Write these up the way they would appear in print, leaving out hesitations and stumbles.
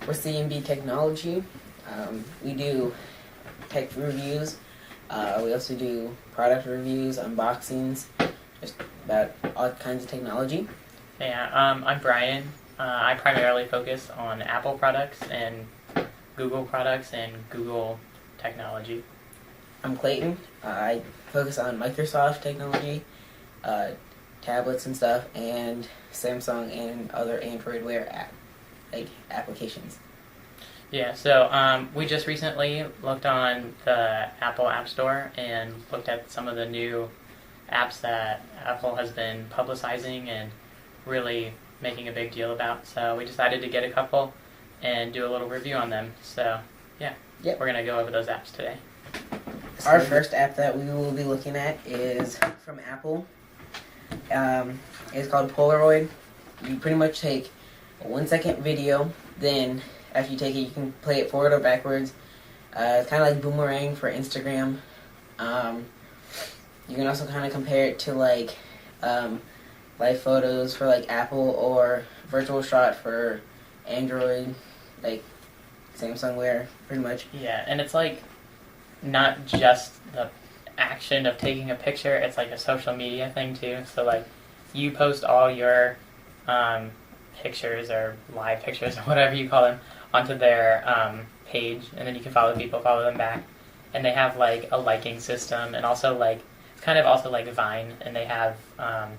We're C&B Technology. We do tech reviews. We also do product reviews, unboxings, just about all kinds of technology. Yeah, I'm Brian. I primarily focus on Apple products and Google products and Google technology. I'm Clayton. I focus on Microsoft technology, tablets and stuff, and Samsung and other Android Wear applications. Yeah, so we just recently looked on the Apple App Store and looked at some of the new apps that Apple has been publicizing and really making a big deal about. So we decided to get a couple and do a little review on them. So yeah, Yep. We're going to go over those apps today. Our first app that we will be looking at is from Apple. It's called Polaroid. You pretty much take a 1-second video, then after you take it, you can play it forward or backwards. It's kind of like Boomerang for Instagram. You can also kind of compare it to like live photos for like Apple or virtual shot for Android, like Samsung Wear, pretty much. Yeah, and it's like not just the action of taking a picture, it's like a social media thing too. So like you post all your pictures or live pictures or whatever you call them onto their page, and then you can follow people, follow them back. And they have like a liking system, and also like it's kind of also like Vine, and they have how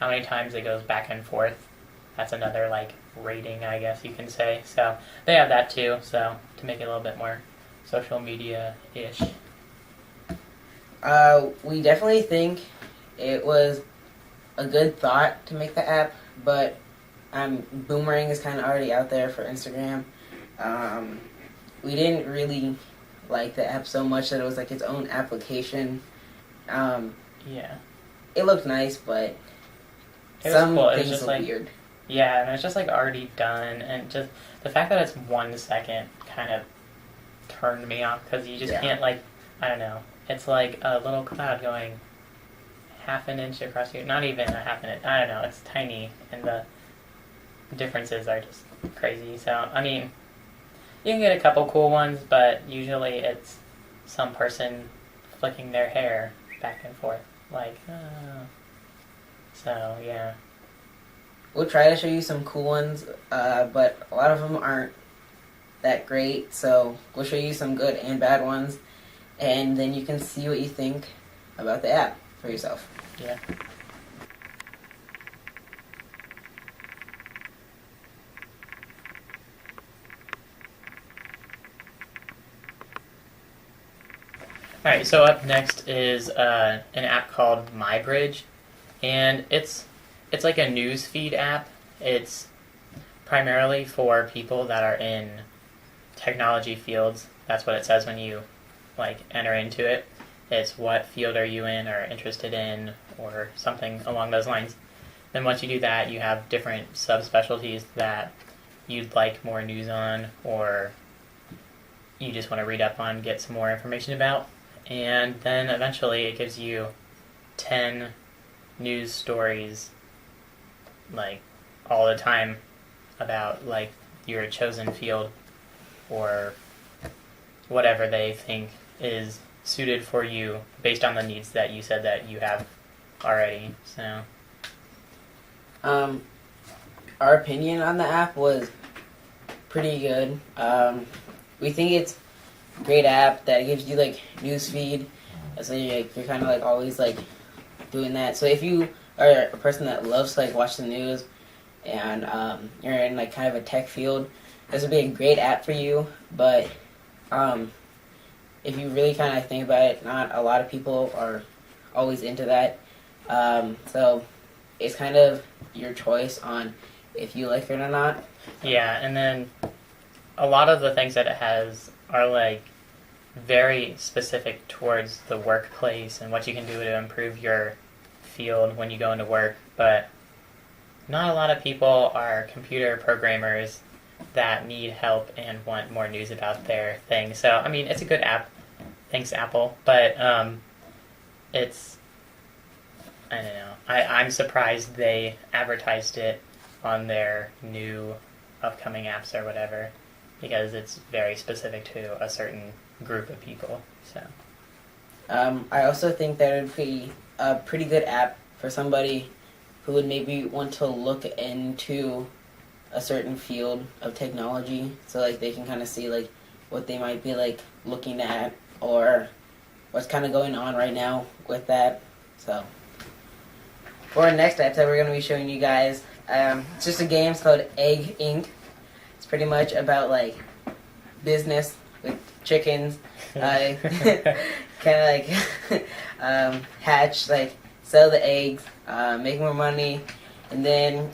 many times it goes back and forth. That's another like rating, I guess you can say. So they have that too, so to make it a little bit more social media-ish. We definitely think it was a good thought to make the app, but Boomerang is kind of already out there for Instagram. We didn't really like the app so much that it was like its own application. Yeah. It looked nice, but It was some cool. It was things just look like weird. yeah, and it's just like already done, and just the fact that it's 1 second kind of turned me off because you just can't like I don't know. It's like a little cloud going half an inch across your not even a half an inch. I don't know. It's tiny, and the differences are just crazy. So I mean, you can get a couple cool ones, but usually it's some person flicking their hair back and forth, like. So yeah. We'll try to show you some cool ones, but a lot of them aren't that great. So we'll show you some good and bad ones, and then you can see what you think about the app for yourself. Yeah. Alright, so up next is an app called MyBridge, and it's like a news feed app. It's primarily for people that are in technology fields. That's what it says when you like enter into it. It's what field are you in or interested in or something along those lines. Then once you do that, you have different subspecialties that you'd like more news on or you just want to read up on, get some more information about. And then eventually it gives you 10 news stories like all the time about like your chosen field or whatever they think is suited for you based on the needs that you said that you have already. So our opinion on the app was pretty good. We think it's a great app that gives you like news feed, so you're kind of like always like doing that. So if you are a person that loves to like watch the news and you're in like kind of a tech field, this would be a great app for you. But if you really kind of think about it, not a lot of people are always into that. So it's kind of your choice on if you like it or not. yeah, and then a lot of the things that it has are like very specific towards the workplace and what you can do to improve your field when you go into work, but not a lot of people are computer programmers that need help and want more news about their thing. So, I mean, it's a good app. Thanks, Apple. But it's, I don't know. I'm surprised they advertised it on their new upcoming apps or whatever. because it's very specific to a certain group of people. So I also think that it would be a pretty good app for somebody who would maybe want to look into a certain field of technology, so like they can kind of see like what they might be like looking at or what's kind of going on right now with that. So for our next app that we're going to be showing you guys, it's just a game. It's called Egg Inc. It's pretty much about like business with chickens, kind of like hatch, like sell the eggs, make more money, and then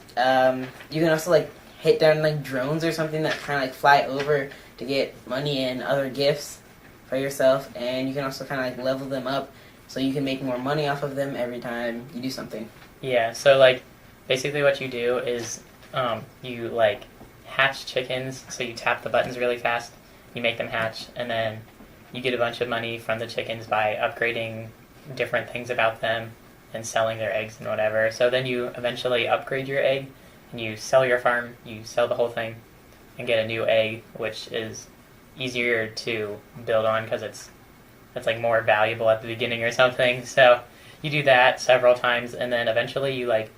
you can also like hit down like drones or something that kind of like fly over to get money and other gifts for yourself, and you can also kind of like level them up so you can make more money off of them every time you do something. yeah, so like basically what you do is you like hatch chickens. So you tap the buttons really fast, you make them hatch, and then you get a bunch of money from the chickens by upgrading different things about them and selling their eggs and whatever. So then you eventually upgrade your egg and you sell your farm, you sell the whole thing and get a new egg, which is easier to build on because it's like more valuable at the beginning or something. So you do that several times, and then eventually you like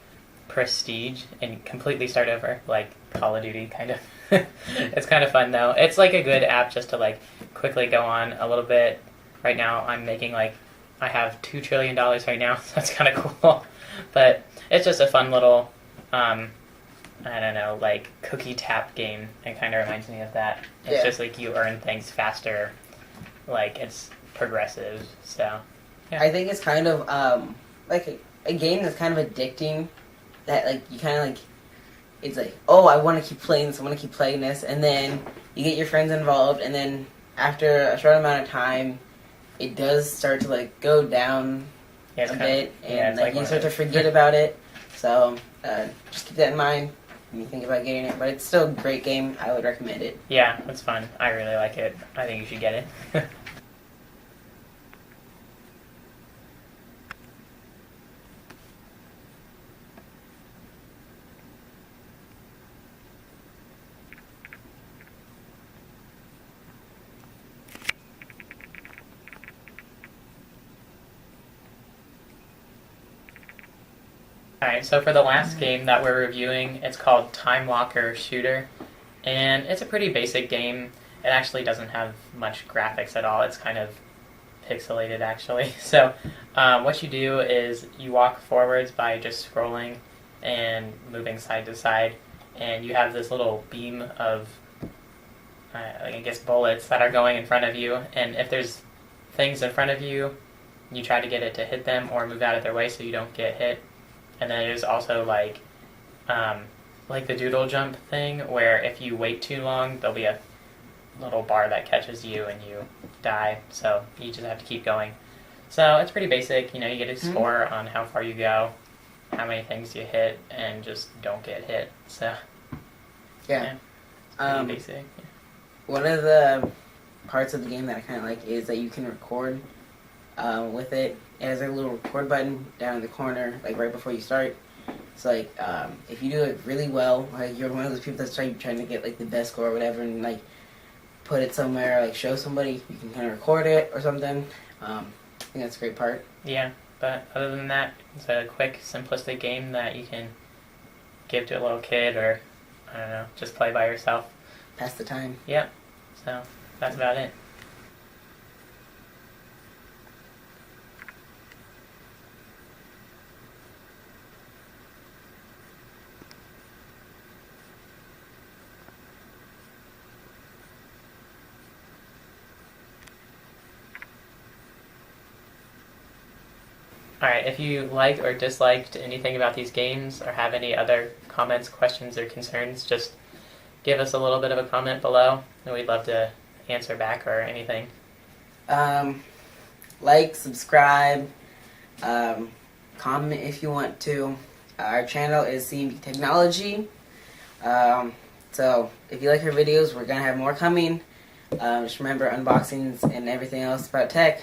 prestige and completely start over, like Call of Duty kind of. It's kind of fun though. It's like a good app just to like quickly go on a little bit. Right now I'm making like, I have $2 trillion right now, so that's kind of cool. But it's just a fun little I don't know, like cookie tap game. It kind of reminds me of that. It's just like you earn things faster, like it's progressive. So yeah. I think it's kind of like a game that's kind of addicting. That like you kind of like, it's like, oh, I want to keep playing this. I want to keep playing this, and then you get your friends involved, and then after a short amount of time, it does start to like go down a bit, and like you start to forget about it. So just keep that in mind when you think about getting it. But it's still a great game. I would recommend it. Yeah, it's fun. I really like it. I think you should get it. Alright, so for the last game that we're reviewing, it's called Time Walker Shooter, and it's a pretty basic game. It actually doesn't have much graphics at all. It's kind of pixelated, actually. So what you do is you walk forwards by just scrolling and moving side to side, and you have this little beam of, I guess, bullets that are going in front of you, and if there's things in front of you, you try to get it to hit them or move out of their way so you don't get hit. And then there's also like the doodle jump thing, where if you wait too long, there'll be a little bar that catches you and you die. So you just have to keep going. So it's pretty basic. You know, you get a score on how far you go, how many things you hit, and just don't get hit. So yeah. Pretty basic. One of the parts of the game that I kind of like is that you can record with it. It has a little record button down in the corner, like right before you start. So like, if you do it really well, like you're one of those people that's trying to get like the best score or whatever, and like put it somewhere, like show somebody, you can kind of record it or something. I think that's a great part. Yeah, but other than that, it's a quick, simplistic game that you can give to a little kid, or I don't know, just play by yourself. Pass the time. Yep. So that's about it. Alright, if you liked or disliked anything about these games, or have any other comments, questions, or concerns, just give us a little bit of a comment below, and we'd love to answer back or anything. Like, subscribe, comment if you want to. Our channel is CMB Technology. So if you like our videos, we're going to have more coming. Just remember unboxings and everything else about tech.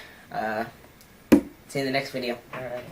See you in the next video. Alright.